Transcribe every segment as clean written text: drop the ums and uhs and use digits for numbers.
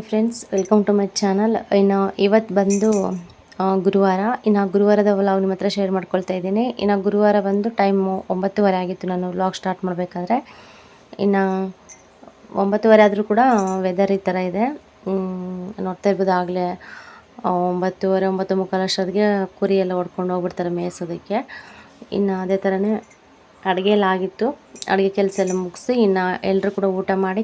Hi friends, welcome to my channel. ಇನ್ನು ಇವತ್ತು ಬಂದು ಗುರುವಾರ. ಇನ್ನು ಗುರುವಾರದ ವ್ಲಾಗ್ ನಿಮ್ಮ ಹತ್ರ ಶೇರ್ ಮಾಡ್ಕೊಳ್ತಾ ಇದ್ದೀನಿ. ಇನ್ನು ಗುರುವಾರ ಬಂದು ಟೈಮು 9:30 ಆಗಿತ್ತು ನಾನು ವ್ಲಾಗ್ ಸ್ಟಾರ್ಟ್ ಮಾಡಬೇಕಾದ್ರೆ. ಇನ್ನು 9:30 ಆದರೂ ಕೂಡ ವೆದರ್ ಈ ಥರ ಇದೆ. ನೋಡ್ತಾ ಇರ್ಬೋದು. ಆಗಲೇ 9:30 9:45 ಅಷ್ಟೊತ್ತಿಗೆ ಕುರಿ ಎಲ್ಲ ಹೊಡ್ಕೊಂಡು ಹೋಗ್ಬಿಡ್ತಾರೆ ಮೇಯಿಸೋದಕ್ಕೆ. ಇನ್ನು ಅದೇ ಥರನೇ ಅಡುಗೆ ಎಲ್ಲ ಆಗಿತ್ತು. ಅಡುಗೆ ಕೆಲಸ ಎಲ್ಲ ಮುಗಿಸಿ ಇನ್ನು ಎಲ್ಲರೂ ಕೂಡ ಊಟ ಮಾಡಿ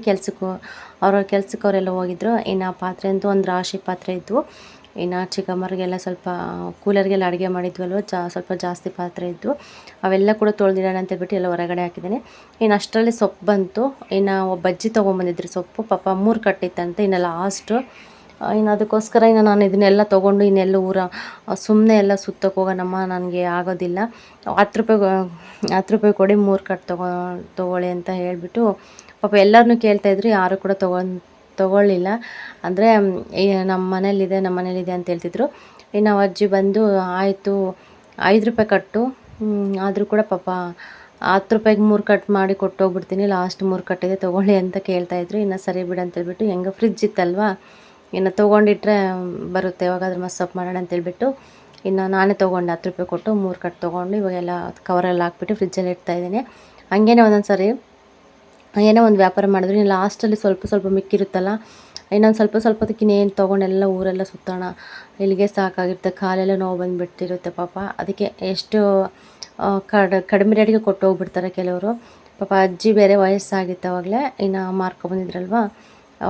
ಅವ್ರವ್ರ ಕೆಲ್ಸಕ್ಕೆ ಅವರೆಲ್ಲ ಹೋಗಿದ್ರು. ಇನ್ನು ಪಾತ್ರೆ ಅಂತೂ ಒಂದು ರಾಶಿ ಪಾತ್ರೆ ಇದ್ವು. ಇನ್ನು ಚಿಕ್ಕಮ್ಮರಿಗೆಲ್ಲ ಸ್ವಲ್ಪ ಕೂಲರ್ಗೆಲ್ಲ ಅಡುಗೆ ಮಾಡಿದ್ವಲ್ವ, ಸ್ವಲ್ಪ ಜಾಸ್ತಿ ಪಾತ್ರೆ ಇದ್ವು. ಅವೆಲ್ಲ ಕೂಡ ತೊಳೆದಿಡೋಣ ಅಂತೇಳ್ಬಿಟ್ಟು ಎಲ್ಲ ಹೊರಗಡೆ ಹಾಕಿದ್ದೀನಿ. ಇನ್ನು ಅಷ್ಟರಲ್ಲಿ ಸೊಪ್ಪು ಬಂತು. ಇನ್ನು ಒಬ್ಬ ಅಜ್ಜಿ ತೊಗೊಂಬಂದಿದ್ರು ಸೊಪ್ಪು. ಪಾಪ 3 ಕಟ್ಟಿತ್ತಂತೆ. ಇನ್ನು ಲಾಸ್ಟು ಇನ್ನು ಅದಕ್ಕೋಸ್ಕರ ಇನ್ನು ನಾನು ಇದನ್ನೆಲ್ಲ ತೊಗೊಂಡು ಇನ್ನೆಲ್ಲ ಸುಮ್ಮನೆ ಎಲ್ಲ ಸುತ್ತಕ್ಕೆ ಹೋಗೋಣಮ್ಮ, ನನಗೆ ಆಗೋದಿಲ್ಲ, 10 ರೂಪಾಯಿ ಕೊಡಿ 3 ಕಟ್ಟು ತೊಗೊಳ್ಳಿ ಅಂತ ಹೇಳಿಬಿಟ್ಟು ಪಾಪ ಎಲ್ಲರನ್ನೂ ಕೇಳ್ತಾಯಿದ್ರು. ಯಾರು ಕೂಡ ತೊಗೊಳ್ಳಿಲ್ಲ. ಅಂದರೆ ನಮ್ಮ ಮನೇಲಿದೆ ಅಂತ ಹೇಳ್ತಿದ್ರು. ಇನ್ನು ಅಜ್ಜಿ ಬಂದು ಆಯಿತು 5 ರೂಪಾಯಿ ಕಟ್ಟು, ಆದರೂ ಕೂಡ ಪಾಪ 10 ರೂಪಾಯಿಗೆ 3 ಕಟ್ ಮಾಡಿ ಕೊಟ್ಟೋಗ್ಬಿಡ್ತೀನಿ, ಲಾಸ್ಟ್ 3 ಕಟ್ಟಿದೆ ತೊಗೊಳ್ಳಿ ಅಂತ ಕೇಳ್ತಾಯಿದ್ರು. ಇನ್ನು ಸರಿ ಬಿಡು ಅಂತೇಳ್ಬಿಟ್ಟು, ಹೆಂಗೆ ಫ್ರಿಜ್ ಇತ್ತಲ್ವ, ಇನ್ನು ತೊಗೊಂಡಿಟ್ರೆ ಬರುತ್ತೆ, ಯಾವಾಗಾದ್ರೂ ಮಸ್ಸಪ್ ಮಾಡೋಣ ಅಂತೇಳ್ಬಿಟ್ಟು ಇನ್ನು ನಾನೇ ತೊಗೊಂಡೆ. 10 ರೂಪಾಯಿ ಕೊಟ್ಟು 3 ಕಟ್ ತೊಗೊಂಡು ಇವಾಗೆಲ್ಲ ಕವರಲ್ಲಿ ಹಾಕ್ಬಿಟ್ಟು ಫ್ರಿಜ್ಜಲ್ಲಿ ಇಡ್ತಾಯಿದ್ದೀನಿ. ಹಂಗೇನೆ ಒಂದೊಂದು ಸರಿ ಏನೋ ಒಂದು ವ್ಯಾಪಾರ ಮಾಡಿದ್ರು ಇನ್ನು ಲಾಸ್ಟಲ್ಲಿ ಸ್ವಲ್ಪ ಮಿಕ್ಕಿರುತ್ತಲ್ಲ, ಇನ್ನೊಂದು ಸ್ವಲ್ಪ ಹೊತ್ತಿಗೆ ಇನ್ನೇನು ತೊಗೊಂಡೆಲ್ಲ ಊರೆಲ್ಲ ಸುತ್ತೋಣ, ಇಲ್ಲಿಗೆ ಸಾಕಾಗಿರುತ್ತೆ, ಕಾಲೆಲ್ಲ ನೋವು ಬಂದುಬಿಟ್ಟಿರುತ್ತೆ ಪಾಪ. ಅದಕ್ಕೆ ಎಷ್ಟು ಕಡಿಮೆ ರೇಟಿಗೆ ಕೊಟ್ಟು ಹೋಗ್ಬಿಡ್ತಾರೆ ಕೆಲವರು. ಪಾಪ ಅಜ್ಜಿ ಬೇರೆ ವಯಸ್ಸಾಗಿತ್ತು ಆವಾಗಲೇ, ಇನ್ನು ಮಾರ್ಕೊಬಂದಿದ್ರಲ್ವ,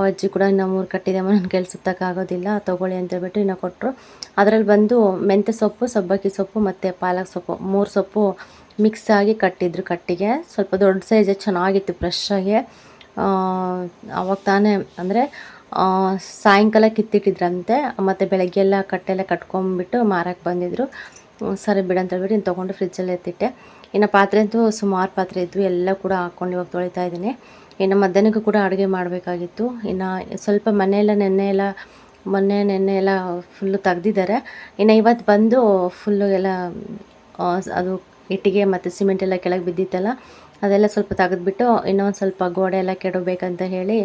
ಅಜ್ಜಿ ಕೂಡ ಇನ್ನು 3 ಕಟ್ಟಿದೆಮ್ಮ, ನನ್ನ ಕೈಲಿ ಸುತ್ತಕ್ಕಾಗೋದಿಲ್ಲ, ತೊಗೊಳ್ಳಿ ಅಂತೇಳ್ಬಿಟ್ಟು ಇನ್ನು ಕೊಟ್ಟರು. ಅದರಲ್ಲಿ ಬಂದು ಮೆಂತ್ಯ ಸೊಪ್ಪು, ಸಬ್ಬಕ್ಕಿ ಸೊಪ್ಪು ಮತ್ತು ಪಾಲಕ್ ಸೊಪ್ಪು 3 ಸೊಪ್ಪು ಮಿಕ್ಸ್ ಆಗಿ ಕಟ್ಟಿದ್ರು. ಕಟ್ಟಿಗೆ ಸ್ವಲ್ಪ ದೊಡ್ಡ ಸೈಜ್ ಚೆನ್ನಾಗಿತ್ತು, ಫ್ರೆಶ್ಶಾಗಿ. ಅವಾಗ ತಾನೇ ಅಂದರೆ ಸಾಯಂಕಾಲ ಕಿತ್ತಿಟ್ಟಿದ್ರಂತೆ, ಮತ್ತು ಬೆಳಗ್ಗೆಲ್ಲ ಕಟ್ಟೆಲ್ಲ ಕಟ್ಕೊಂಬಿಟ್ಟು ಮಾರಕ್ಕೆ ಬಂದಿದ್ದರು. ಸರಿ ಬಿಡು ಅಂತೇಳ್ಬಿಟ್ಟು ಇನ್ನು ತೊಗೊಂಡು ಫ್ರಿಜ್ಜಲ್ಲಿ ಎತ್ತಿಟ್ಟೆ. ಇನ್ನು ಪಾತ್ರೆ ಅಂತೂ ಸುಮಾರು ಪಾತ್ರೆ ಇದ್ವು, ಎಲ್ಲ ಕೂಡ ಹಾಕ್ಕೊಂಡು ಇವಾಗ ತೊಳಿತಾ ಇದ್ದೀನಿ. ಇನ್ನು ಮಧ್ಯಾಹ್ನಕ್ಕೂ ಕೂಡ ಅಡುಗೆ ಮಾಡಬೇಕಾಗಿತ್ತು. ಇನ್ನು ಸ್ವಲ್ಪ ನೆನ್ನೆ ಎಲ್ಲ ಫುಲ್ಲು ತೆಗ್ದಿದ್ದಾರೆ. ಇನ್ನು ಇವತ್ತು ಬಂದು ಫುಲ್ಲು ಎಲ್ಲ ಅದು ಇಟ್ಟಿಗೆ ಮತ್ತು ಸಿಮೆಂಟ್ ಎಲ್ಲ ಕೆಳಗೆ ಬಿದ್ದಿತ್ತಲ್ಲ, ಅದೆಲ್ಲ ಸ್ವಲ್ಪ ತೆಗೆದ್ಬಿಟ್ಟು ಇನ್ನೊಂದು ಸ್ವಲ್ಪ ಗೋಡೆ ಎಲ್ಲ ಕೆಡಬೇಕಂತ ಹೇಳಿ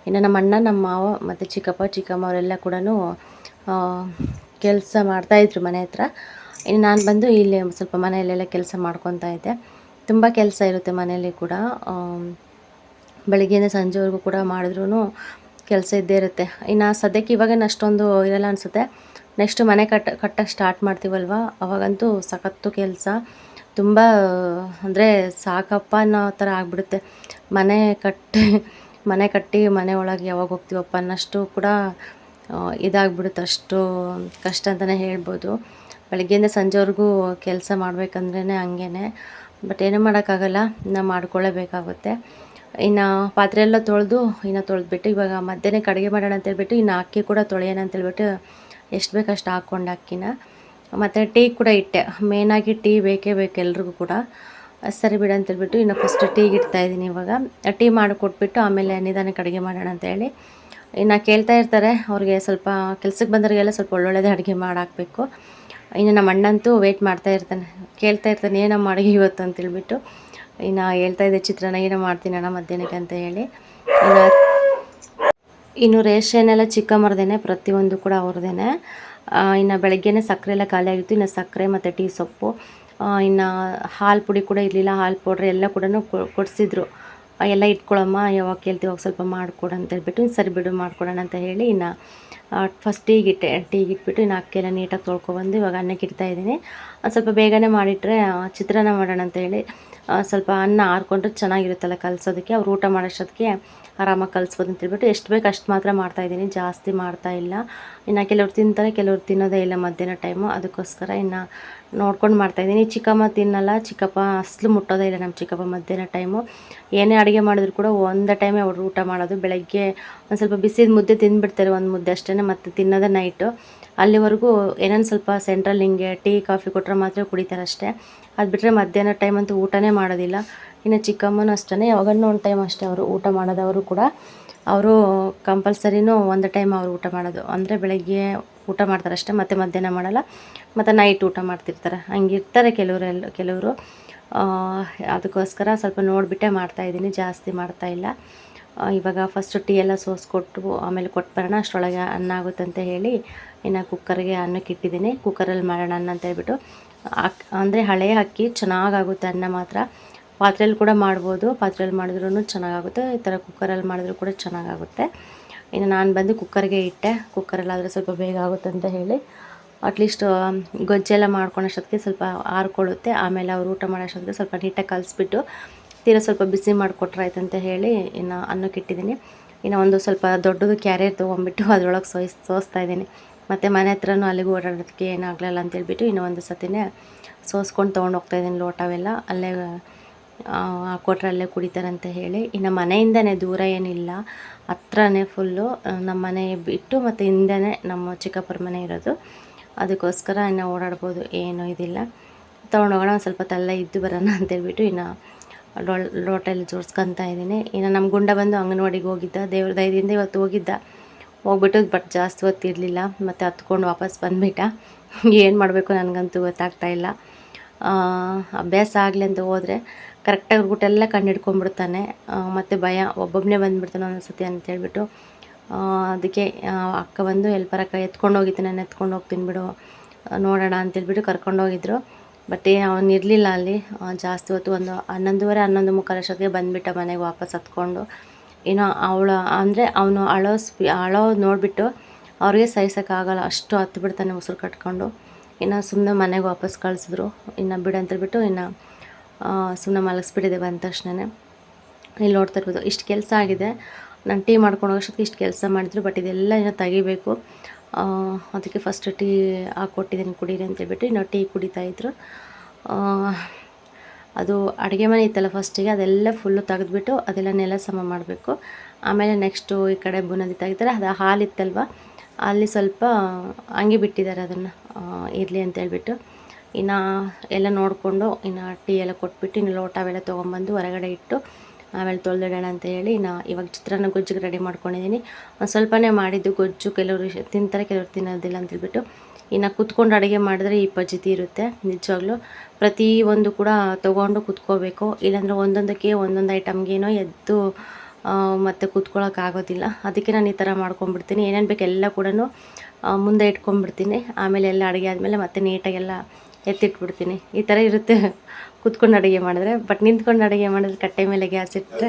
ಇನ್ನು ನಮ್ಮ ಅಣ್ಣ, ನಮ್ಮ ಮಾವ ಮತ್ತು ಚಿಕ್ಕಮ್ಮ ಅವರೆಲ್ಲ ಕೂಡ ಕೆಲಸ ಮಾಡ್ತಾಯಿದ್ರು ಮನೆ ಹತ್ರ. ಇನ್ನು ನಾನು ಬಂದು ಇಲ್ಲಿ ಸ್ವಲ್ಪ ಮನೆಯಲ್ಲೆಲ್ಲ ಕೆಲಸ ಮಾಡ್ಕೊತಾ ಇದ್ದೆ. ತುಂಬ ಕೆಲಸ ಇರುತ್ತೆ ಮನೆಯಲ್ಲಿ ಕೂಡ, ಬೆಳಗ್ಗೆಯಿಂದ ಸಂಜೆವರೆಗೂ ಕೂಡ ಮಾಡಿದ್ರೂ ಕೆಲಸ ಇದ್ದೇ ಇರುತ್ತೆ. ಇನ್ನು ಸದ್ಯಕ್ಕೆ ಇವಾಗೇನು ಅಷ್ಟೊಂದು ಇರಲ್ಲ ಅನಿಸುತ್ತೆ. ನೆಕ್ಸ್ಟ್ ಮನೆ ಕಟ್ಟಕ್ಕೆ ಸ್ಟಾರ್ಟ್ ಮಾಡ್ತೀವಲ್ವ, ಅವಾಗಂತೂ ಸಖತ್ತು ಕೆಲಸ, ತುಂಬ ಅಂದರೆ ಸಾಕಪ್ಪ ಅನ್ನೋ ಥರ ಆಗಿಬಿಡುತ್ತೆ. ಮನೆ ಕಟ್ಟಿ ಮನೆ ಒಳಗೆ ಯಾವಾಗ ಹೋಗ್ತೀವಪ್ಪ ಅನ್ನೋಷ್ಟು ಕೂಡ ಇದಾಗ್ಬಿಡುತ್ತೆ, ಅಷ್ಟು ಕಷ್ಟ ಅಂತಲೇ ಹೇಳ್ಬೋದು. ಬೆಳಗ್ಗೆಯಿಂದ ಸಂಜೆವರೆಗೂ ಕೆಲಸ ಮಾಡಬೇಕಂದ್ರೇ ಹಂಗೇ, ಬಟ್ ಏನೂ ಮಾಡೋಕ್ಕಾಗಲ್ಲ, ನಾವು ಮಾಡ್ಕೊಳ್ಳೇಬೇಕಾಗುತ್ತೆ. ಇನ್ನು ಪಾತ್ರೆ ಎಲ್ಲ ತೊಳೆದ್ಬಿಟ್ಟು ಇವಾಗ ಮಧ್ಯಾಹ್ನಕ್ಕೆ ಅಡುಗೆ ಮಾಡೋಣ ಅಂತೇಳ್ಬಿಟ್ಟು ಇನ್ನು ಅಕ್ಕಿ ಕೂಡ ತೊಳೆಯೋಣ ಅಂತೇಳ್ಬಿಟ್ಟು ಎಷ್ಟು ಬೇಕು ಅಷ್ಟು ಹಾಕ್ಕೊಂಡು ಅಕ್ಕಿನ, ಮತ್ತು ಟೀ ಕೂಡ ಇಟ್ಟೆ. ಮೇನಾಗಿ ಟೀ ಬೇಕೇ ಬೇಕು ಎಲ್ರಿಗೂ ಕೂಡ. ಸರಿ ಬಿಡು ಅಂತೇಳ್ಬಿಟ್ಟು ಇನ್ನು ಫಸ್ಟ್ ಟೀಗೆ ಇಡ್ತಾಯಿದ್ದೀನಿ. ಇವಾಗ ಟೀ ಮಾಡಿಕೊಟ್ಬಿಟ್ಟು ಆಮೇಲೆ ನಿಧಾನಕ್ಕೆ ಅಡುಗೆ ಮಾಡೋಣ ಅಂತೇಳಿ ಇನ್ನು ಕೇಳ್ತಾ ಇರ್ತಾರೆ. ಅವ್ರಿಗೆ ಸ್ವಲ್ಪ ಕೆಲ್ಸಕ್ಕೆ ಬಂದವರಿಗೆಲ್ಲ ಸ್ವಲ್ಪ ಒಳ್ಳೊಳ್ಳೆದೇ ಅಡುಗೆ ಮಾಡಾಕಬೇಕು. ಇನ್ನು ನಮ್ಮ ಅಣ್ಣಂತೂ ವೆಯ್ಟ್ ಕೇಳ್ತಾ ಇರ್ತಾನೆ ಏನಮ್ಮ ಅಡುಗೆ ಇವತ್ತು ಅಂತೇಳ್ಬಿಟ್ಟು. ಇನ್ನು ಹೇಳ್ತಾಯಿದ್ದೆ ಚಿತ್ರಾನ್ನ ಏನೋ ಮಾಡ್ತೀನಿ ಅಣ್ಣ ಮಧ್ಯಾಹ್ನಕ್ಕೆ ಅಂತ ಹೇಳಿ. ಇನ್ನು ರೇಷನ್ ಎಲ್ಲ ಚಿಕ್ಕಮ್ಮರದೇನೆ, ಪ್ರತಿಯೊಂದು ಕೂಡ ಅವ್ರದ್ದೇನೆ. ಇನ್ನು ಬೆಳಗ್ಗೆನೇ ಸಕ್ಕರೆ ಎಲ್ಲ ಖಾಲಿ ಆಗಿತ್ತು. ಇನ್ನು ಸಕ್ಕರೆ ಮತ್ತು ಟೀ ಸೊಪ್ಪು, ಇನ್ನು ಹಾಲು ಪುಡಿ ಕೂಡ ಇರಲಿಲ್ಲ, ಹಾಲು ಪೌಡ್ರ್ ಎಲ್ಲ ಕೂಡ ಕೊಡಿಸಿದ್ರು. ಎಲ್ಲ ಇಟ್ಕೊಳ್ಳಮ್ಮ, ಯಾವಾಗ ಕೇಳ್ತೀವಿ ಅವಾಗ ಸ್ವಲ್ಪ ಮಾಡಿಕೊಡು ಅಂತೇಳ್ಬಿಟ್ಟು ಸರಿ ಬಿಡು ಮಾಡಿಕೊಡೋಣ ಅಂತ ಹೇಳಿ ಇನ್ನು ಫಸ್ಟ್ ಟೀಗೆ ಇಟ್ಬಿಟ್ಟು ಇನ್ನು ಅಕ್ಕಿಯೆಲ್ಲ ನೀಟಾಗಿ ತೊಳ್ಕೊಬಂದು ಇವಾಗ ಅನ್ನಕ್ಕೆ ಇಡ್ತಾಯಿದ್ದೀನಿ. ಸ್ವಲ್ಪ ಬೇಗನೆ ಮಾಡಿಟ್ರೆ ಚಿತ್ರಾನ್ನ ಮಾಡೋಣ ಅಂತೇಳಿ ಸ್ವಲ್ಪ ಅನ್ನ ಆರ್ಕೊಂಡ್ರೆ ಚೆನ್ನಾಗಿರುತ್ತಲ್ಲ ಕಲಸೋದಕ್ಕೆ, ಅವ್ರು ಊಟ ಮಾಡೋಷ್ಟೊತ್ತಿಗೆ ಆರಾಮಾಗಿ ಕಲಿಸ್ಬೋದು ಅಂತೇಳ್ಬಿಟ್ಟು ಎಷ್ಟು ಬೇಕು ಅಷ್ಟು ಮಾತ್ರ ಮಾಡ್ತಾಯಿದ್ದೀನಿ, ಜಾಸ್ತಿ ಮಾಡ್ತಾಯಿಲ್ಲ. ಇನ್ನು ಕೆಲವ್ರು ತಿಂತಾರೆ, ಕೆಲವ್ರು ತಿನ್ನೋದೇ ಇಲ್ಲ ಮಧ್ಯಾಹ್ನ ಟೈಮು, ಅದಕ್ಕೋಸ್ಕರ ಇನ್ನು ನೋಡ್ಕೊಂಡು ಮಾಡ್ತಾಯಿದ್ದೀನಿ. ಚಿಕ್ಕಮ್ಮ ತಿನ್ನಲ್ಲ, ಚಿಕ್ಕಪ್ಪ ಅಸಲು ಮುಟ್ಟೋದೇ ಇಲ್ಲ ನಮ್ಮ ಚಿಕ್ಕಪ್ಪ ಮಧ್ಯಾಹ್ನ ಟೈಮು. ಏನೇ ಅಡುಗೆ ಮಾಡಿದ್ರು ಕೂಡ ಒಂದು ಟೈಮೇ ಅವರು ಊಟ ಮಾಡೋದು. ಬೆಳಗ್ಗೆ ಒಂದು ಸ್ವಲ್ಪ ಬಿಸಿದ ಮುದ್ದೆ ತಿಂದುಬಿಡ್ತಾರೆ, ಒಂದು ಮುದ್ದೆ ಅಷ್ಟೇ, ಮತ್ತು ತಿನ್ನೋದೇ ನೈಟು. ಅಲ್ಲಿವರೆಗೂ ಏನೇನು ಸ್ವಲ್ಪ ಸೆಂಟ್ರಲ್ ಹಿಂಗೆ ಟೀ ಕಾಫಿ ಕೊಟ್ಟರೆ ಮಾತ್ರ ಕುಡಿತಾರೆ ಅಷ್ಟೇ. ಅದು ಬಿಟ್ಟರೆ ಮಧ್ಯಾಹ್ನ ಟೈಮ್ ಅಂತೂ ಊಟನೇ ಮಾಡೋದಿಲ್ಲ. ಇನ್ನು ಚಿಕ್ಕಮ್ಮನೂ ಅಷ್ಟೇ, ಯಾವಾಗನ್ನೂ ಒಂದು ಟೈಮ್ ಅಷ್ಟೇ ಅವರು ಊಟ ಮಾಡೋದವರು ಕೂಡ. ಅವರು ಕಂಪಲ್ಸರಿನೂ ಒಂದು ಟೈಮ್ ಅವರು ಊಟ ಮಾಡೋದು, ಅಂದರೆ ಬೆಳಗ್ಗೆ ಊಟ ಮಾಡ್ತಾರೆ ಅಷ್ಟೇ, ಮತ್ತು ಮಧ್ಯಾಹ್ನ ಮಾಡಲ್ಲ, ಮತ್ತು ನೈಟ್ ಊಟ ಮಾಡ್ತಿರ್ತಾರೆ. ಹಂಗಿರ್ತಾರೆ ಕೆಲವರು. ಅದಕ್ಕೋಸ್ಕರ ಸ್ವಲ್ಪ ನೋಡಿಬಿಟ್ಟೆ ಮಾಡ್ತಾಯಿದ್ದೀನಿ, ಜಾಸ್ತಿ ಮಾಡ್ತಾಯಿಲ್ಲ. ಇವಾಗ ಫಸ್ಟು ಟೀ ಎಲ್ಲ ಸೋಸ್ಕೊಟ್ಟು ಆಮೇಲೆ ಕೊಟ್ಟು ಬರೋಣ, ಅಷ್ಟರೊಳಗೆ ಅನ್ನ ಆಗುತ್ತಂತ ಹೇಳಿ ಇನ್ನು ಕುಕ್ಕರ್ಗೆ ಅನ್ನಕ್ಕೆ ಇಟ್ಟಿದ್ದೀನಿ. ಕುಕ್ಕರಲ್ಲಿ ಮಾಡೋಣ ಅನ್ನ ಅಂತ ಹೇಳ್ಬಿಟ್ಟು. ಅಂದರೆ ಹಳೆಯ ಅಕ್ಕಿ ಚೆನ್ನಾಗಾಗುತ್ತೆ ಅನ್ನ ಮಾತ್ರ. ಪಾತ್ರೆಯಲ್ಲಿ ಕೂಡ ಮಾಡ್ಬೋದು, ಪಾತ್ರೆಯಲ್ಲಿ ಮಾಡಿದ್ರೂ ಚೆನ್ನಾಗಾಗುತ್ತೆ, ಈ ಥರ ಕುಕ್ಕರಲ್ಲಿ ಮಾಡಿದ್ರೂ ಕೂಡ ಚೆನ್ನಾಗಾಗುತ್ತೆ. ಇನ್ನು ನಾನು ಬಂದು ಕುಕ್ಕರ್ಗೆ ಇಟ್ಟೆ. ಕುಕ್ಕರಲ್ಲಾದರೆ ಸ್ವಲ್ಪ ಬೇಗ ಆಗುತ್ತೆ ಅಂತ ಹೇಳಿ, ಅಟ್ಲೀಸ್ಟ್ ಗೊಜ್ಜೆಲ್ಲ ಮಾಡ್ಕೊಳೋಷ್ಟೊತ್ತಿಗೆ ಸ್ವಲ್ಪ ಆರಿಕೊಳ್ಳುತ್ತೆ. ಆಮೇಲೆ ಅವ್ರು ಊಟ ಮಾಡೋಷ್ಟೊತ್ತಿಗೆ ಸ್ವಲ್ಪ ನೀಟಾಗಿ ಕಲಿಸ್ಬಿಟ್ಟು ತೀರ ಸ್ವಲ್ಪ ಬಿಸಿ ಮಾಡಿಕೊಟ್ರೆ ಆಯ್ತಂತ ಹೇಳಿ ಇನ್ನು ಅನ್ನಕ್ಕೆ ಇಟ್ಟಿದ್ದೀನಿ. ಇನ್ನು ಒಂದು ಸ್ವಲ್ಪ ದೊಡ್ಡದು ಕ್ಯಾರಿಯರ್ ತೊಗೊಂಡ್ಬಿಟ್ಟು ಅದರೊಳಗೆ ಸೋಸ್ತಾ ಇದ್ದೀನಿ. ಮತ್ತು ಮನೆ ಹತ್ರನೂ ಅಲ್ಲಿಗೂ ಓಡಾಡೋದಕ್ಕೆ ಏನಾಗಲಿಲ್ಲ ಅಂತೇಳ್ಬಿಟ್ಟು ಇನ್ನೂ ಒಂದು ಸತಿನೇ ಸೋಸ್ಕೊಂಡು ತೊಗೊಂಡು ಹೋಗ್ತಾಯಿದ್ದೀನಿ ಲೋಟವೆಲ್ಲ. ಅಲ್ಲೇ ಹಾಕ್ಕೊಟ್ರೆ ಅಲ್ಲೇ ಕುಡಿತಾರಂತ ಹೇಳಿ. ಇನ್ನು ಮನೆಯಿಂದನೇ ದೂರ ಏನಿಲ್ಲ, ಹತ್ರನೇ ಫುಲ್ಲು. ನಮ್ಮ ಮನೆ ಬಿಟ್ಟು ಮತ್ತು ಹಿಂದೆನೇ ನಮ್ಮ ಚಿಕ್ಕಪ್ಪರ ಮನೆ ಇರೋದು. ಅದಕ್ಕೋಸ್ಕರ ಇನ್ನು ಓಡಾಡ್ಬೋದು, ಏನೂ ಇದಿಲ್ಲ. ತೊಗೊಂಡೋಗೋಣ, ಒಂದು ಸ್ವಲ್ಪ ತಲ್ಲ ಇದ್ದು ಬರೋಣ ಅಂತೇಳ್ಬಿಟ್ಟು ಇನ್ನು ಲೋಟಲ್ಲಿ ಜೋಡಿಸ್ಕೊತಾ ಇದ್ದೀನಿ. ಇನ್ನು ನಮ್ಮ ಗುಂಡ ಬಂದು ಅಂಗನವಾಡಿಗೆ ಹೋಗಿದ್ದ, ದೇವ್ರ ದಯದಿಂದ ಇವತ್ತು ಹೋಗ್ಬಿಟ್ಟು ಬಟ್ ಜಾಸ್ತಿ ಹೊತ್ತಿರಲಿಲ್ಲ. ಮತ್ತು ಹತ್ಕೊಂಡು ವಾಪಸ್ ಬಂದುಬಿಟ್ಟ. ಏನು ಮಾಡಬೇಕು ನನಗಂತೂ ಗೊತ್ತಾಗ್ತಾಯಿಲ್ಲ. ಅಭ್ಯಾಸ ಆಗಲಿ ಅಂತ ಹೋದರೆ ಕರೆಕ್ಟಾಗಿ ರೂಟೆಲ್ಲ ಕಂಡು ಹಿಡ್ಕೊಂಡ್ಬಿಡ್ತಾನೆ. ಮತ್ತು ಭಯ, ಒಬ್ಬೊಬ್ಬನೇ ಬಂದುಬಿಡ್ತಾನೆ ಒಂದೊಂದು ಸತಿ ಅಂತೇಳ್ಬಿಟ್ಟು. ಅದಕ್ಕೆ ಅಕ್ಕ ಬಂದು ಎಲ್ಪರಕ್ಕ ಎತ್ಕೊಂಡು ಹೋಗಿದ್ದೆ, ನಾನು ಎತ್ಕೊಂಡು ಹೋಗ್ತೀನಿ ಬಿಡು ನೋಡೋಣ ಅಂತೇಳ್ಬಿಟ್ಟು ಕರ್ಕೊಂಡೋಗಿದ್ರು. ಬಟ್ ಅವನು ಇರಲಿಲ್ಲ ಅಲ್ಲಿ ಜಾಸ್ತಿ ಹೊತ್ತು. ಒಂದು 11:30 11:45 ಅಷ್ಟೊತ್ತಿಗೆ ಬಂದುಬಿಟ್ಟ ಮನೆಗೆ ವಾಪಸ್ ಹತ್ಕೊಂಡು. ಇನ್ನು ಅವಳು ಅಂದರೆ ಅವನು ಅಳೋದು ನೋಡಿಬಿಟ್ಟು ಅವ್ರಿಗೆ ಸಹಿಸೋಕ್ಕಾಗಲ್ಲ, ಅಷ್ಟು ಹತ್ತು ಬಿಡ್ತಾನೆ ಉಸಿರು ಕಟ್ಕೊಂಡು. ಇನ್ನು ಸುಮ್ಮನೆ ಮನೆಗೆ ವಾಪಸ್ ಕಳಿಸಿದ್ರು. ಇನ್ನು ಬಿಡಂತೇಳ್ಬಿಟ್ಟು ಇನ್ನು ಸುಮ್ಮನೆ ಮಲಗಿಸ್ಬಿಟ್ಟಿದೆ ಬಂದ ತಕ್ಷಣವೇ. ಇಲ್ಲಿ ನೋಡ್ತಾ ಇರ್ಬೋದು, ಇಷ್ಟು ಕೆಲಸ ಆಗಿದೆ. ನಾನು ಟೀ ಮಾಡ್ಕೊಂಡು ಹೋಗೋಷ್ಟೊತ್ತಿಗೆ ಇಷ್ಟು ಕೆಲಸ ಮಾಡಿದ್ರು. ಬಟ್ ಇದೆಲ್ಲ ಏನೋ ತೆಗಿಬೇಕು. ಅದಕ್ಕೆ ಫಸ್ಟ್ ಟೀ ಹಾಕ್ಕೊಟ್ಟಿದ್ದೀನಿ ಕುಡೀರಿ ಅಂತೇಳ್ಬಿಟ್ಟು ಇನ್ನು ಟೀ ಕುಡಿತಾಯಿದ್ರು. ಅದು ಅಡುಗೆ ಮನೆ ಇತ್ತಲ್ಲ ಫಸ್ಟಿಗೆ, ಅದೆಲ್ಲ ಫುಲ್ಲು ತೆಗೆದ್ಬಿಟ್ಟು ಅದೆಲ್ಲ ನೆಲ ಸಮ ಮಾಡಬೇಕು. ಆಮೇಲೆ ನೆಕ್ಸ್ಟು ಈ ಕಡೆ ಬುನದಿ ತೆಗಿತಾರೆ. ಅದು ಹಾಲಿತ್ತಲ್ವ, ಅಲ್ಲಿ ಸ್ವಲ್ಪ ಹಂಗೆ ಬಿಟ್ಟಿದ್ದಾರೆ ಅದನ್ನು ಇರಲಿ ಅಂತೇಳ್ಬಿಟ್ಟು. ಇನ್ನು ಎಲ್ಲ ನೋಡಿಕೊಂಡು ಇನ್ನು ಟೀ ಎಲ್ಲ ಕೊಟ್ಬಿಟ್ಟು ಇನ್ನು ಲೋಟ ಅವೆಲ್ಲ ತೊಗೊಂಬಂದು ಹೊರಗಡೆ ಇಟ್ಟು ಆಮೇಲೆ ತೊಳೆದಿಡೋಣ ಅಂತ ಹೇಳಿ ಇವಾಗ ಚಿತ್ರಾನ್ನ ಗೊಜ್ಜಿಗೆ ರೆಡಿ ಮಾಡ್ಕೊಂಡಿದ್ದೀನಿ. ಒಂದು ಸ್ವಲ್ಪನೇ ಮಾಡಿದ್ದು ಗೊಜ್ಜು, ಕೆಲವರು ತಿಂತಾರೆ ಕೆಲವರು ತಿನ್ನೋದಿಲ್ಲ ಅಂತೇಳ್ಬಿಟ್ಟು. ಇನ್ನು ಕುತ್ಕೊಂಡು ಅಡುಗೆ ಮಾಡಿದ್ರೆ ಈ ಪದ್ಧತಿ ಇರುತ್ತೆ ನಿಜವಾಗ್ಲೂ. ಪ್ರತಿಯೊಂದು ಕೂಡ ತೊಗೊಂಡು ಕುತ್ಕೋಬೇಕು, ಇಲ್ಲಾಂದರೆ ಒಂದೊಂದಕ್ಕೆ ಒಂದೊಂದು ಐಟಮ್ಗೇನೋ ಎದ್ದು ಮತ್ತು ಕುತ್ಕೊಳ್ಳೋಕ್ಕಾಗೋದಿಲ್ಲ. ಅದಕ್ಕೆ ನಾನು ಈ ಥರ ಮಾಡ್ಕೊಂಡ್ಬಿಡ್ತೀನಿ. ಏನೇನು ಬೇಕು ಎಲ್ಲ ಕೂಡ ಮುಂದೆ ಇಟ್ಕೊಂಡ್ಬಿಡ್ತೀನಿ. ಆಮೇಲೆ ಎಲ್ಲ ಅಡುಗೆ ಆದಮೇಲೆ ಮತ್ತೆ ನೀಟಾಗೆಲ್ಲ ಎತ್ತಿಟ್ಬಿಡ್ತೀನಿ. ಈ ಥರ ಇರುತ್ತೆ ಕುತ್ಕೊಂಡು ಅಡುಗೆ ಮಾಡಿದ್ರೆ. ಬಟ್ ನಿಂತ್ಕೊಂಡು ಅಡುಗೆ ಮಾಡಿದ್ರೆ ಕಟ್ಟೆ ಮೇಲೆ ಗ್ಯಾಸ್ ಇಟ್ಟರೆ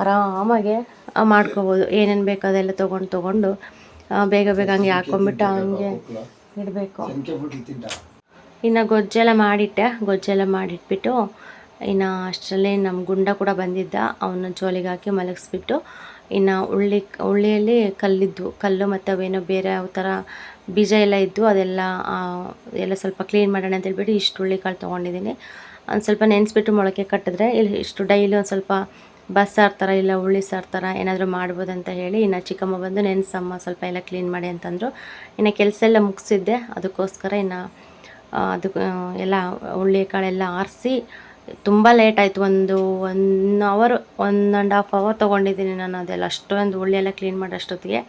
ಆರಾಮಾಗೆ ಮಾಡ್ಕೋಬೋದು. ಏನೇನು ಬೇಕು ಅದೆಲ್ಲ ತೊಗೊಂಡು ಬೇಗ ಬೇಗ ಹಂಗೆ ಹಾಕ್ಕೊಂಬಿಟ್ಟು ಹಂಗೆ ಇಡಬೇಕು. ಇನ್ನು ಗೊಜ್ಜೆಲ್ಲ ಮಾಡಿಟ್ಬಿಟ್ಟು ಇನ್ನು ಅಷ್ಟರಲ್ಲೇ ನಮ್ಮ ಗುಂಡ ಕೂಡ ಬಂದಿದ್ದ. ಅವನ್ನ ಜೋಲಿಗೆ ಹಾಕಿ ಮಲಗಿಸ್ಬಿಟ್ಟು ಇನ್ನು ಉಳ್ಳಿಯಲ್ಲಿ ಕಲ್ಲು ಮತ್ತು ಅವೇನೋ ಬೇರೆ ಯಾವ ಥರ ಬೀಜ ಎಲ್ಲ ಇದ್ದು ಅದೆಲ್ಲ ಎಲ್ಲ ಸ್ವಲ್ಪ ಕ್ಲೀನ್ ಮಾಡೋಣ ಅಂತೇಳ್ಬಿಟ್ಟು ಇಷ್ಟು ಹುಳ್ಳಿಕಾಳು ತೊಗೊಂಡಿದ್ದೀನಿ. ಒಂದು ಸ್ವಲ್ಪ ನೆನೆಸ್ಬಿಟ್ಟು ಮೊಳಕೆ ಕಟ್ಟಿದ್ರೆ ಇಲ್ಲಿ ಇಷ್ಟು ಡೈಲಿ ಒಂದು ಸ್ವಲ್ಪ ಬಸ್ಸಾರು ಥರ ಇಲ್ಲ ಹುಳ್ಳಿ ಸಾರು ಥರ ಏನಾದರೂ ಮಾಡ್ಬೋದಂತ ಹೇಳಿ ಇನ್ನು ಚಿಕ್ಕಮ್ಮ ಬಂದು ನೆನೆಸಮ್ಮ ಸ್ವಲ್ಪ ಎಲ್ಲ ಕ್ಲೀನ್ ಮಾಡಿ ಅಂತಂದರು. ಇನ್ನು ಕೆಲಸ ಎಲ್ಲ ಮುಗಿಸಿದ್ದೆ, ಅದಕ್ಕೋಸ್ಕರ ಇನ್ನು ಅದು ಎಲ್ಲ ಹುಳ್ಳಿಕಾಳೆಲ್ಲ ಆರಿಸಿ ತುಂಬ ಲೇಟ್ ಆಯಿತು. 1 ಅವರ್ 1.5 ಅವರ್ ತೊಗೊಂಡಿದ್ದೀನಿ ನಾನು ಅದೆಲ್ಲ. ಅಷ್ಟೊಂದು ಹುಳ್ಳಿ ಎಲ್ಲ ಕ್ಲೀನ್ ಮಾಡೋ ಅಷ್ಟೊತ್ತಿಗೆ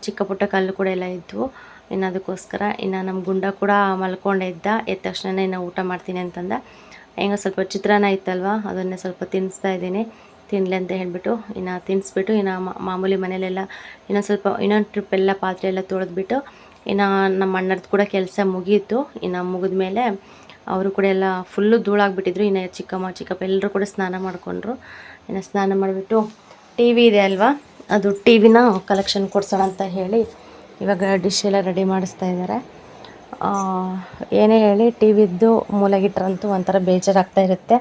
ಚಿಕ್ಕ ಪುಟ್ಟ ಕಲ್ಲು ಕೂಡ ಎಲ್ಲ ಇದ್ವು. ಇನ್ನು ಅದಕ್ಕೋಸ್ಕರ ಇನ್ನು ನಮ್ಮ ಗುಂಡ ಕೂಡ ಮಲ್ಕೊಂಡೇ ಇದ್ದ. ಎದ್ದ ತಕ್ಷಣ ಇನ್ನು ಊಟ ಮಾಡ್ತೀನಿ ಅಂತಂದ. ಹೆಂಗೋ ಸ್ವಲ್ಪ ಚಿತ್ರಾನ್ನ ಇತ್ತಲ್ವ, ಅದನ್ನೇ ಸ್ವಲ್ಪ ತಿನ್ನಿಸ್ತಾ ಇದ್ದೀನಿ, ತಿನ್ನಲಿ ಅಂತ ಹೇಳಿಬಿಟ್ಟು. ಇನ್ನು ತಿನ್ನಿಸ್ಬಿಟ್ಟು ಇನ್ನು ಮಾಮೂಲಿ ಮನೇಲೆಲ್ಲ ಇನ್ನೊಂದು ಟ್ರಿಪ್ ಎಲ್ಲ ಪಾತ್ರೆ ಎಲ್ಲ ತೊಳೆದ್ಬಿಟ್ಟು ಇನ್ನು ನಮ್ಮ ಅಣ್ಣರದ್ದು ಕೂಡ ಕೆಲಸ ಮುಗೀತು. ಇನ್ನು ಮುಗಿದ್ಮೇಲೆ ಅವರು ಕೂಡ ಎಲ್ಲ ಫುಲ್ಲು ಧೂಳಾಗಿಬಿಟ್ಟಿದ್ರು. ಇನ್ನು ಚಿಕ್ಕಪ್ಪ ಎಲ್ಲರೂ ಕೂಡ ಸ್ನಾನ ಮಾಡಿಕೊಂಡ್ರು. ಇನ್ನು ಸ್ನಾನ ಮಾಡಿಬಿಟ್ಟು ಟಿ ವಿ ಇದೆ ಅಲ್ವಾ, ಅದು ಟಿ ವಿನ ಕಲೆಕ್ಷನ್ ಕೊಡ್ಸೋಣ ಅಂತ ಹೇಳಿ ಇವಾಗ ಡಿಶ್ ಎಲ್ಲ ರೆಡಿ ಮಾಡಿಸ್ತಾ ಇದ್ದಾರೆ. ಏನೇ ಹೇಳಿ ಟಿ ವಿದ್ದು ಮೂಲೆಗಿಟ್ರಂತೂ ಒಂಥರ ಬೇಜಾರಾಗ್ತಾ ಇರುತ್ತೆ.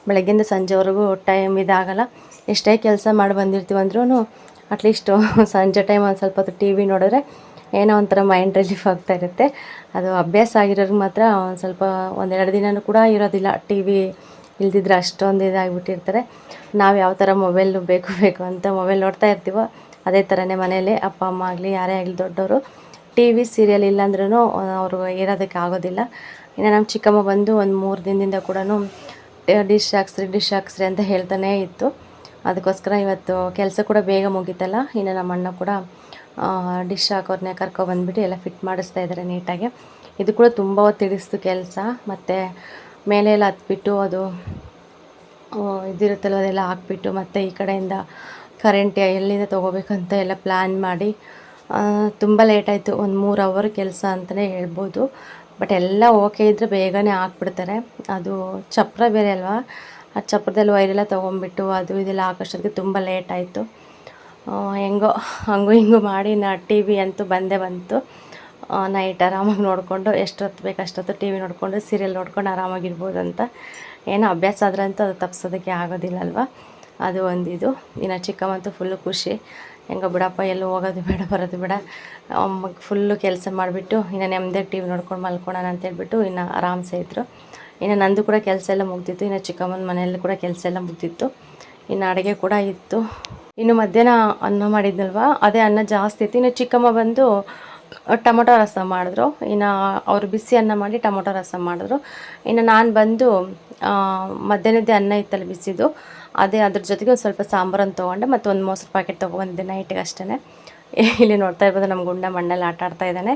ಬೆಳಗ್ಗಿಂದ ಸಂಜೆವರೆಗೂ ಟೈಮ್ ಇದಾಗಲ್ಲ. ಎಷ್ಟೇ ಕೆಲಸ ಮಾಡಿ ಬಂದಿರ್ತೀವಿ ಅಂದ್ರೂ ಅಟ್ಲೀಸ್ಟು ಸಂಜೆ ಟೈಮ್ ಒಂದು ಸ್ವಲ್ಪ ಹೊತ್ತು ಟಿ ವಿ ನೋಡಿದ್ರೆ ಏನೋ ಒಂಥರ ಮೈಂಡ್ ರಿಲೀಫ್ ಆಗ್ತಾ ಇರುತ್ತೆ. ಅದು ಅಭ್ಯಾಸ ಆಗಿರೋರಿಗೆ ಮಾತ್ರ ಒಂದು ಸ್ವಲ್ಪ 1-2 ದಿನವೂ ಕೂಡ ಇರೋದಿಲ್ಲ. ಟಿ ವಿ ಇಲ್ದಿದ್ರೆ ಅಷ್ಟೊಂದು ಇದಾಗಿಬಿಟ್ಟಿರ್ತಾರೆ. ನಾವು ಯಾವ ಥರ ಮೊಬೈಲು ಬೇಕು ಅಂತ ಮೊಬೈಲ್ ನೋಡ್ತಾ ಇರ್ತೀವೋ ಅದೇ ಥರನೇ ಮನೇಲಿ ಅಪ್ಪ ಅಮ್ಮ ಆಗಲಿ ಯಾರೇ ಆಗಲಿ ದೊಡ್ಡವರು ಟಿ ವಿ ಸೀರಿಯಲ್ ಇಲ್ಲಾಂದ್ರೂ ಅವರು ಇರೋದಕ್ಕೆ ಆಗೋದಿಲ್ಲ. ಇನ್ನು ನಮ್ಮ ಚಿಕ್ಕಮ್ಮ ಬಂದು ಒಂದು 3 ದಿನದಿಂದ ಕೂಡ ಡಿಶ್ ಹಾಕ್ಸ್ರಿ ಅಂತ ಹೇಳ್ತಾನೇ ಇತ್ತು. ಅದಕ್ಕೋಸ್ಕರ ಇವತ್ತು ಕೆಲಸ ಕೂಡ ಬೇಗ ಮುಗೀತಲ್ಲ. ಇನ್ನು ನಮ್ಮ ಅಣ್ಣ ಕೂಡ ಡಿಶ್ ಹಾಕೋರನ್ನೇ ಕರ್ಕೊಬಂದ್ಬಿಟ್ಟು ಎಲ್ಲ ಫಿಟ್ ಮಾಡಿಸ್ತಾ ಇದ್ದಾರೆ ನೀಟಾಗಿ. ಇದು ಕೂಡ ತುಂಬ ಹೊತ್ತು ಹಿಡಿಸ್ತು ಕೆಲಸ. ಮತ್ತು ಮೇಲೆ ಎಲ್ಲ ಹತ್ಬಿಟ್ಟು ಅದು ಇದಿರುತ್ತಲ್ಲ ಅದೆಲ್ಲ ಹಾಕ್ಬಿಟ್ಟು ಮತ್ತು ಈ ಕಡೆಯಿಂದ ಕರೆಂಟ್ ಎಲ್ಲಿಂದ ತೊಗೋಬೇಕಂತ ಎಲ್ಲ ಪ್ಲ್ಯಾನ್ ಮಾಡಿ ತುಂಬ ಲೇಟಾಯಿತು. ಒಂದು 3 ಅವರ್ ಕೆಲಸ ಅಂತಲೇ ಹೇಳ್ಬೋದು. ಬಟ್ ಎಲ್ಲ ಓಕೆ ಇದ್ದರೆ ಬೇಗನೆ ಹಾಕ್ಬಿಡ್ತಾರೆ. ಅದು ಚಪ್ಪರ ಬೇರೆ ಅಲ್ವಾ, ಆ ಚಪ್ಪರದಲ್ಲಿ ವೈರೆಲ್ಲ ತೊಗೊಂಬಿಟ್ಟು ಅದು ಇದೆಲ್ಲ ಹಾಕೋಷ್ಟೊತ್ತಿಗೆ ತುಂಬ ಲೇಟಾಯಿತು. ಹೆಂಗೋ ಹಂಗೂ ಹಿಂಗೂ ಮಾಡಿ ಟಿ ವಿ ಅಂತೂ ಬಂದೇ ಬಂತು. ನೈಟ್ ಆರಾಮಾಗಿ ನೋಡಿಕೊಂಡು ಎಷ್ಟೊತ್ತು ಬೇಕು ಅಷ್ಟೊತ್ತು ಟಿ ವಿ ನೋಡಿಕೊಂಡು ಸೀರಿಯಲ್ ನೋಡ್ಕೊಂಡು ಆರಾಮಾಗಿರ್ಬೋದು ಅಂತ. ಏನೋ ಅಭ್ಯಾಸ ಆದ್ರಂತೂ ಅದು ತಪ್ಪಿಸೋದಕ್ಕೆ ಆಗೋದಿಲ್ಲ ಅಲ್ವಾ. ಅದು ಒಂದಿದು. ಇನ್ನು ಚಿಕ್ಕಮ್ಮಂತೂ ಫುಲ್ಲು ಖುಷಿ, ಹೆಂಗೋ ಬಿಡಪ್ಪ ಎಲ್ಲೂ ಹೋಗೋದು ಬೇಡ ಬರೋದು ಬೇಡ, ಫುಲ್ಲು ಕೆಲಸ ಮಾಡಿಬಿಟ್ಟು ಇನ್ನು ನೆಮ್ಮದಿಯಾಗಿ ಟಿ ವಿ ನೋಡ್ಕೊಂಡು ಮಲ್ಕೊಳ್ಳೋಣ ಅಂತೇಳ್ಬಿಟ್ಟು ಇನ್ನು ಆರಾಮ್ಸೆ ಇದ್ದರು. ಇನ್ನು ನಂದು ಕೂಡ ಕೆಲಸ ಎಲ್ಲ ಮುಗ್ದಿತ್ತು. ಇನ್ನು ಚಿಕ್ಕಮ್ಮನ ಮನೆಯಲ್ಲಿ ಕೂಡ ಕೆಲಸ ಎಲ್ಲ ಮುಗ್ದಿತ್ತು. ಇನ್ನು ಅಡುಗೆ ಕೂಡ ಇತ್ತು. ಇನ್ನು ಮಧ್ಯಾಹ್ನ ಅನ್ನ ಮಾಡಿದ್ನಲ್ವ, ಅದೇ ಅನ್ನ ಜಾಸ್ತಿ ಇತ್ತು. ಇನ್ನು ಚಿಕ್ಕಮ್ಮ ಬಂದು ಟೊಮೊಟೊ ರಸಂ ಮಾಡಿದ್ರು. ಇನ್ನು ಅವರು ಬಿಸಿ ಅನ್ನ ಮಾಡಿ ಟೊಮೊಟೊ ರಸಂ ಮಾಡಿದ್ರು. ಇನ್ನು ನಾನು ಬಂದು ಮಧ್ಯಾಹ್ನದ್ದೇ ಅನ್ನ ಇತ್ತಲ್ಲ ಬಿಸಿದು, ಅದ್ರ ಜೊತೆಗೆ ಒಂದು ಸ್ವಲ್ಪ ಸಾಂಬಾರನ್ನು ತೊಗೊಂಡೆ ಮತ್ತು ಒಂದು ಮೊಸರು ಪ್ಯಾಕೆಟ್ ತೊಗೊಬಂದಿದ್ದೆ ನೈಟಿಗೆ ಅಷ್ಟೇ. ಇಲ್ಲಿ ನೋಡ್ತಾ ಇರ್ಬೋದು ನಮ್ಮ ಗುಂಡ ಮಣ್ಣಲ್ಲಿ ಆಟ ಆಡ್ತಾ ಇದ್ದಾನೆ.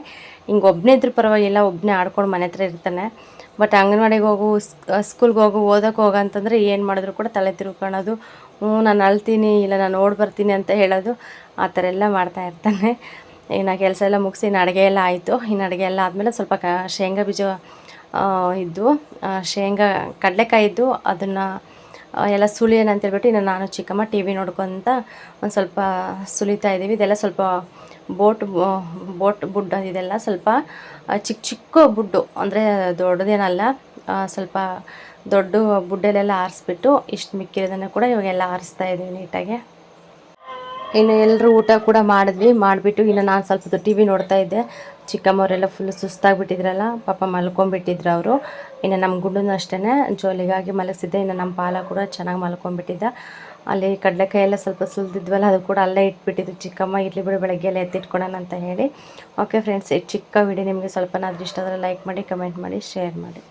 ಹಿಂಗೆ ಒಬ್ಬನೇ ಇದ್ರೂ ಪರವಾಗಿಲ್ಲ, ಒಬ್ಬನೇ ಆಡ್ಕೊಂಡು ಮನೆ ಹತ್ರ ಇರ್ತಾನೆ. ಬಟ್ ಅಂಗನವಾಡಿಗೆ ಹೋಗು, ಸ್ಕೂಲ್ಗೆ ಹೋಗು, ಓದೋಕ್ಕೆ ಹೋಗು ಅಂತಂದರೆ ಏನು ಮಾಡಿದ್ರು ಕೂಡ ತಲೆ ತಿರ್ಕೊಳ್ಳೋದು, ನಾನು ಅಳ್ತೀನಿ, ಇಲ್ಲ ನಾನು ಓಡಿ ಬರ್ತೀನಿ ಅಂತ ಹೇಳೋದು, ಆ ಥರ ಎಲ್ಲ ಮಾಡ್ತಾ ಇರ್ತಾನೆ. ಇನ್ನು ಕೆಲಸ ಎಲ್ಲ ಮುಗಿಸಿ ಇನ್ನು ಅಡುಗೆ ಎಲ್ಲ ಆಯಿತು. ಇನ್ನು ಅಡುಗೆ ಎಲ್ಲ ಆದಮೇಲೆ ಸ್ವಲ್ಪ ಶೇಂಗಾ ಬೀಜ ಇದ್ದು, ಶೇಂಗಾ ಕಡಲೆಕಾಯಿ ಇದ್ದು, ಅದನ್ನು ಎಲ್ಲ ಸುಳಿಯೋಣ ಅಂತೇಳ್ಬಿಟ್ಟು ಇನ್ನು ನಾನು ಚಿಕ್ಕಮ್ಮ ಟಿ ವಿ ನೋಡ್ಕೊತ ಒಂದು ಸ್ವಲ್ಪ ಸುಲಿತಾ ಇದ್ದೀವಿ. ಇದೆಲ್ಲ ಸ್ವಲ್ಪ ಬೋಟ್ ಬುಡ್ಡು ಇದೆಲ್ಲ ಸ್ವಲ್ಪ ಚಿಕ್ಕ ಚಿಕ್ಕ ಬುಡ್ಡು, ಅಂದರೆ ದೊಡ್ಡದೇನಲ್ಲ, ಸ್ವಲ್ಪ ದೊಡ್ಡ ಬುಡ್ಡಲ್ಲೆಲ್ಲ ಆರಿಸ್ಬಿಟ್ಟು ಇಷ್ಟು ಮಿಕ್ಕಿರೋದನ್ನು ಕೂಡ ಇವಾಗೆಲ್ಲ ಆರಿಸ್ತಾ ಇದ್ದೀವಿ ನೀಟಾಗಿ. ಇನ್ನು ಎಲ್ಲರೂ ಊಟ ಕೂಡ ಮಾಡಿಬಿಟ್ಟು ಇನ್ನು ನಾನು ಸ್ವಲ್ಪ ಹೊತ್ತು ಟಿ ವಿ ನೋಡ್ತಾ ಇದ್ದೆ. ಚಿಕ್ಕಮ್ಮವರೆಲ್ಲ ಫುಲ್ ಸುಸ್ತಾಗಿಬಿಟ್ಟಿದ್ರಲ್ಲ, ಪಾಪ ಮಲ್ಕೊಂಡ್ಬಿಟ್ಟಿದ್ರು ಅವರು. ಇನ್ನು ನಮ್ಮ ಗುಂಡೂ ಅಷ್ಟೇ ಜೋಲಿಗಾಗಿ ಮಲಗಿಸಿದ್ದೆ. ಇನ್ನು ನಮ್ಮ ಪಾಲ ಕೂಡ ಚೆನ್ನಾಗಿ ಮಲ್ಕೊಂಡ್ಬಿಟ್ಟಿದ್ದ. ಅಲ್ಲಿ ಕಡಲೆಕಾಯಿ ಎಲ್ಲ ಸ್ವಲ್ಪ ಸುಲಿದಿದ್ವಲ್ಲ, ಅದು ಕೂಡ ಅಲ್ಲೇ ಇಟ್ಬಿಟ್ಟಿದ್ದು ಚಿಕ್ಕಮ್ಮ. ಇರಲಿ ಬಿಡು, ಬೆಳಗ್ಗೆ ಎಲ್ಲ ಎತ್ತಿಟ್ಕೊಳೋಣ ಅಂತ ಹೇಳಿ. ಓಕೆ ಫ್ರೆಂಡ್ಸ್, ಈ ಚಿಕ್ಕ ವಿಡಿಯೋ ನಿಮಗೆ ಸ್ವಲ್ಪನಾದ್ರೂ ಇಷ್ಟ ಆದರೆ ಲೈಕ್ ಮಾಡಿ, ಕಮೆಂಟ್ ಮಾಡಿ, ಶೇರ್ ಮಾಡಿ.